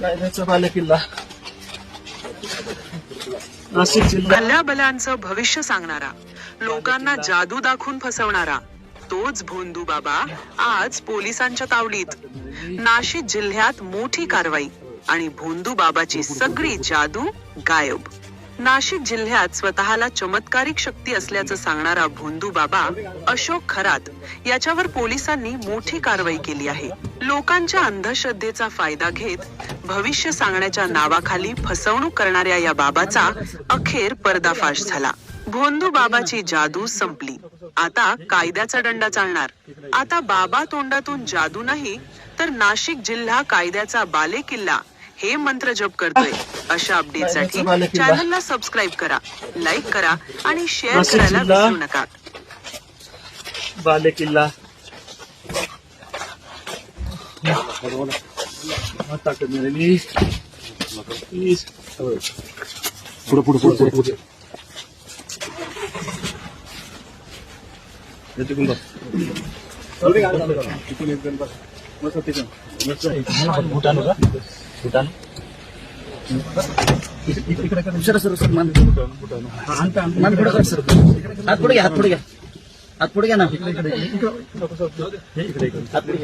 कायद्याचा बालेकिल्ला नाशिक जिल्हा भल्याबल्यांचं भविष्य सांगणारा, लोकांना जादू दाखवून फसवणारा तोच भोंदू बाबा आज पोलिसांच्या तावडीत. नाशिक जिल्ह्यात मोठी कारवाई आणि भोंदू बाबाची सगळी जादू गायब. नाशिक जिल्ह्यात स्वतःला चमत्कारिक शक्ती असल्याचं सांगणारा भोंदू बाबा अशोक खरात याच्यावर पोलिसांनी मोठी कारवाई केली आहे. लोकांच्या अंधश्रद्धेचा फायदा घेत भविष्य सांगण्याच्या नावाखाली फसवणूक करणाऱ्या या बाबाचा अखेर पर्दाफाश झाला. भोंदू बाबाची जादू संपली, आता कायद्याचा दंडा चालणार. आता बाबा तोंडातून जादू नाही तर नाशिक जिल्हा कायद्याचा बालेकिल्ला हे मंत्र जप करतोय. अशा अपडेटसाठी चॅनलला सबस्क्राईब करा, लाईक करा आणि शेअर करायला विसरू नका. बालेकिल्ला पुढे Bhutan Bhutan sir sir sir मान पुढे कर सर. हात पुढे घ्या, हात पुढे घ्या, हात पुढे घ्या ना. हात पुढे